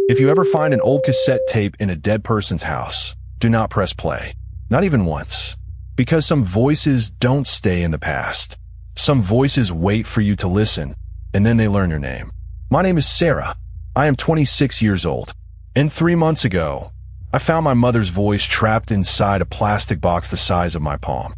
If you ever find an old cassette tape in a dead person's house, do not press play. Not even once. Because some voices don't stay in the past. Some voices wait for you to listen, and then they learn your name. My name is Sarah. I am 26 years old. And 3 months ago, I found my mother's voice trapped inside a plastic box the size of my palm.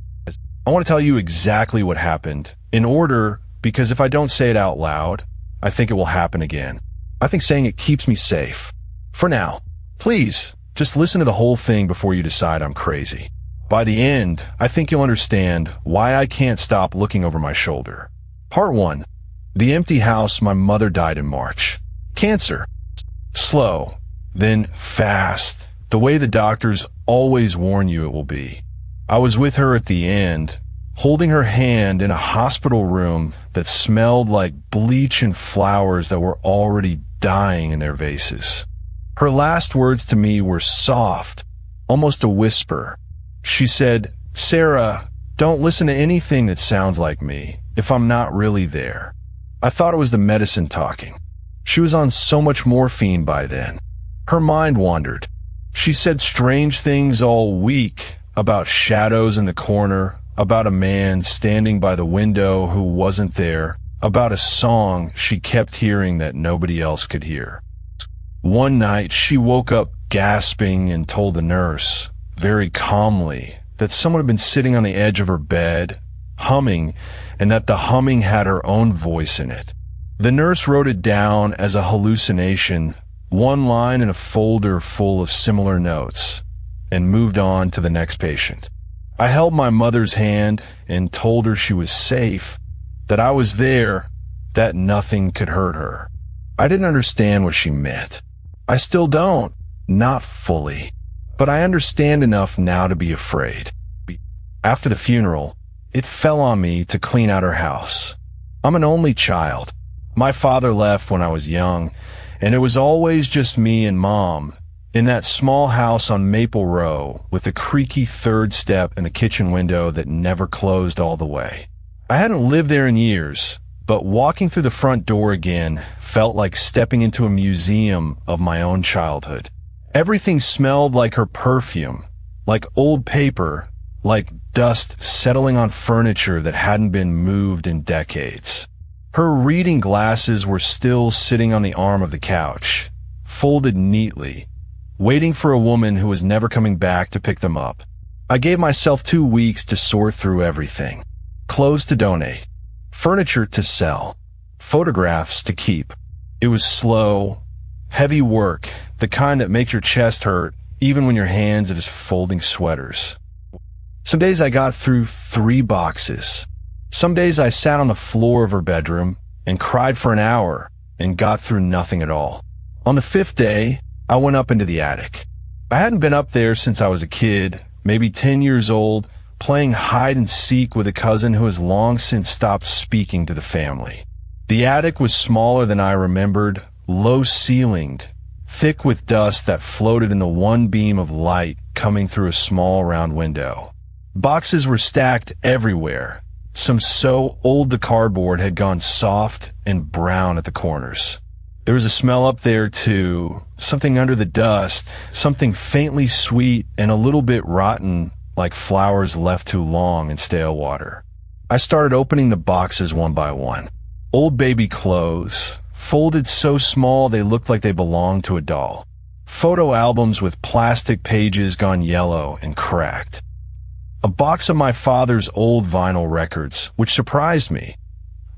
I want to tell you exactly what happened, in order, because if I don't say it out loud, I think it will happen again. I think saying it keeps me safe. For now, please, just listen to the whole thing before you decide I'm crazy. By the end, I think you'll understand why I can't stop looking over my shoulder. Part 1. The empty house. My mother died in March. Cancer. Slow, then fast, the way the doctors always warn you it will be. I was with her at the end, holding her hand in a hospital room that smelled like bleach and flowers that were already dying in their vases. Her last words to me were soft, almost a whisper. She said, "Sarah, don't listen to anything that sounds like me if I'm not really there." I thought it was the medicine talking. She was on so much morphine by then. Her mind wandered. She said strange things all week about shadows in the corner, about a man standing by the window who wasn't there, about a song she kept hearing that nobody else could hear. One night, she woke up gasping and told the nurse, very calmly, that someone had been sitting on the edge of her bed, humming, and that the humming had her own voice in it. The nurse wrote it down as a hallucination, one line in a folder full of similar notes, and moved on to the next patient. I held my mother's hand and told her she was safe, that I was there, that nothing could hurt her. I didn't understand what she meant. I still don't, not fully, but I understand enough now to be afraid. After the funeral, it fell on me to clean out her house. I'm an only child. My father left when I was young, and it was always just me and Mom in that small house on Maple Row with a creaky third step and a kitchen window that never closed all the way. I hadn't lived there in years, but walking through the front door again felt like stepping into a museum of my own childhood. Everything smelled like her perfume, like old paper, like dust settling on furniture that hadn't been moved in decades. Her reading glasses were still sitting on the arm of the couch, folded neatly, waiting for a woman who was never coming back to pick them up. I gave myself 2 weeks to sort through everything. Clothes to donate, furniture to sell, photographs to keep. It was slow, heavy work, the kind that makes your chest hurt even when your hands are just folding sweaters. Some days I got through 3 boxes. Some days I sat on the floor of her bedroom and cried for an hour and got through nothing at all. On the 5th day, I went up into the attic. I hadn't been up there since I was a kid, maybe 10 years old, playing hide and seek with a cousin who has long since stopped speaking to the family. The attic was smaller than I remembered, low-ceilinged, thick with dust that floated in the one beam of light coming through a small round window. Boxes were stacked everywhere. Some so old the cardboard had gone soft and brown at the corners. There was a smell up there too, something under the dust, something faintly sweet and a little bit rotten, like flowers left too long in stale water. I started opening the boxes one by one. Old baby clothes, folded so small they looked like they belonged to a doll. Photo albums with plastic pages gone yellow and cracked. A box of my father's old vinyl records, which surprised me.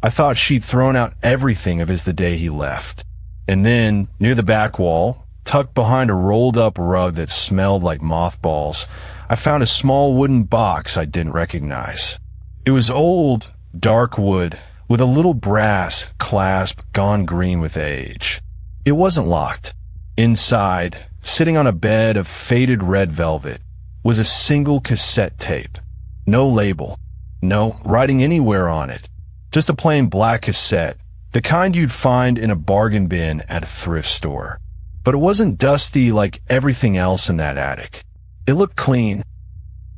I thought she'd thrown out everything of his the day he left. And then, near the back wall, tucked behind a rolled-up rug that smelled like mothballs, I found a small wooden box I didn't recognize. It was old, dark wood, with a little brass clasp gone green with age. It wasn't locked. Inside, sitting on a bed of faded red velvet, was a single cassette tape. No label. No writing anywhere on it. Just a plain black cassette, the kind you'd find in a bargain bin at a thrift store. But it wasn't dusty like everything else in that attic. It looked clean.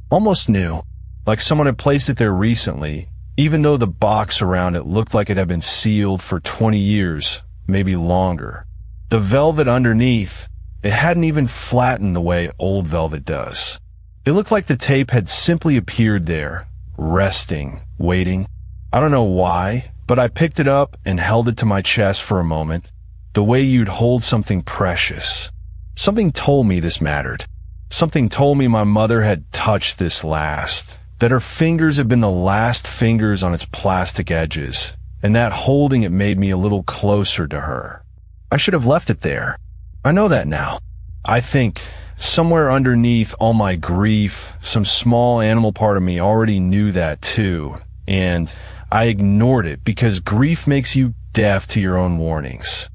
Almost new. Like someone had placed it there recently, even though the box around it looked like it had been sealed for 20 years, maybe longer. The velvet underneath, it hadn't even flattened the way old velvet does. It looked like the tape had simply appeared there, resting, waiting. I don't know why, but I picked it up and held it to my chest for a moment, the way you'd hold something precious. Something told me this mattered. Something told me my mother had touched this last, that her fingers had been the last fingers on its plastic edges, and that holding it made me a little closer to her. I should have left it there. I know that now. I think somewhere underneath all my grief, some small animal part of me already knew that too, and I ignored it because grief makes you deaf to your own warnings.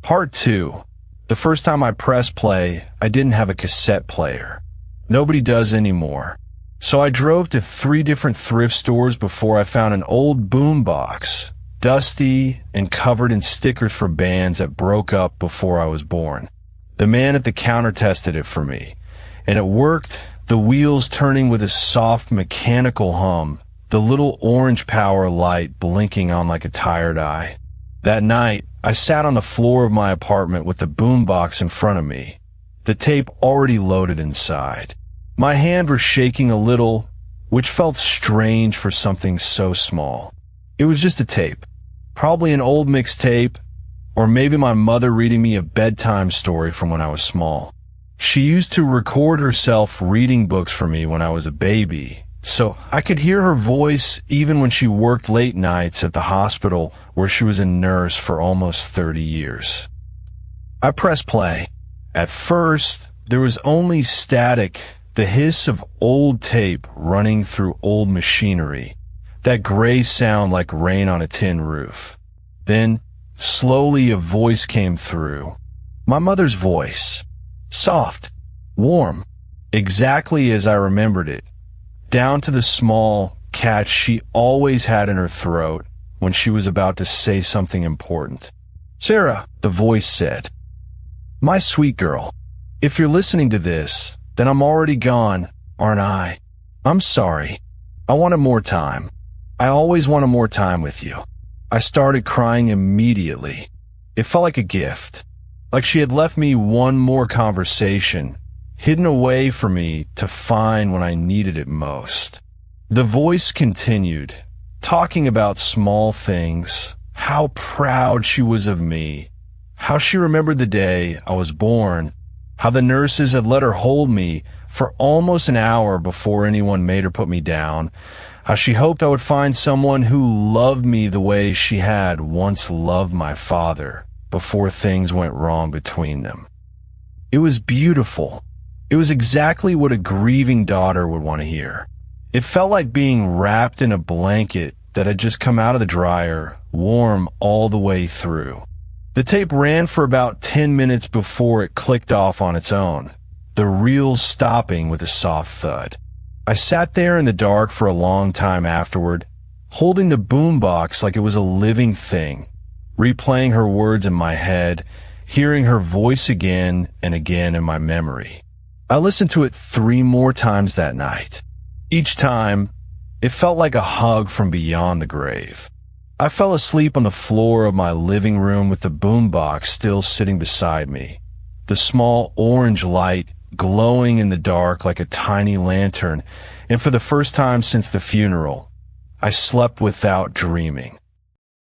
Part 2. The first time I pressed play, I didn't have a cassette player. Nobody does anymore. So I drove to 3 different thrift stores before I found an old boombox, dusty and covered in stickers for bands that broke up before I was born. The man at the counter tested it for me, and it worked, the wheels turning with a soft mechanical hum, the little orange power light blinking on like a tired eye. That night, I sat on the floor of my apartment with the boombox in front of me, the tape already loaded inside. My hand was shaking a little, which felt strange for something so small. It was just a tape, probably an old mixtape, or maybe my mother reading me a bedtime story from when I was small. She used to record herself reading books for me when I was a baby, so I could hear her voice even when she worked late nights at the hospital where she was a nurse for almost 30 years. I pressed play. At first, there was only static, the hiss of old tape running through old machinery, that gray sound like rain on a tin roof. Then, slowly a voice came through. My mother's voice. Soft, warm, exactly as I remembered it, down to the small catch she always had in her throat when she was about to say something important. "Sarah," the voice said. "My sweet girl, if you're listening to this, then I'm already gone, aren't I? I'm sorry. I wanted more time. I always wanted more time with you." I started crying immediately. It felt like a gift, like she had left me one more conversation, hidden away for me to find when I needed it most. The voice continued, talking about small things, how proud she was of me, how she remembered the day I was born, how the nurses had let her hold me for almost an hour before anyone made her put me down, how she hoped I would find someone who loved me the way she had once loved my father before things went wrong between them. It was beautiful. It was exactly what a grieving daughter would want to hear. It felt like being wrapped in a blanket that had just come out of the dryer, warm all the way through. The tape ran for about 10 minutes before it clicked off on its own, the reels stopping with a soft thud. I sat there in the dark for a long time afterward, holding the boombox like it was a living thing, replaying her words in my head, hearing her voice again and again in my memory. I listened to it 3 more times that night. Each time, it felt like a hug from beyond the grave. I fell asleep on the floor of my living room with the boombox still sitting beside me, the small orange light glowing in the dark like a tiny lantern, and for the first time since the funeral, I slept without dreaming.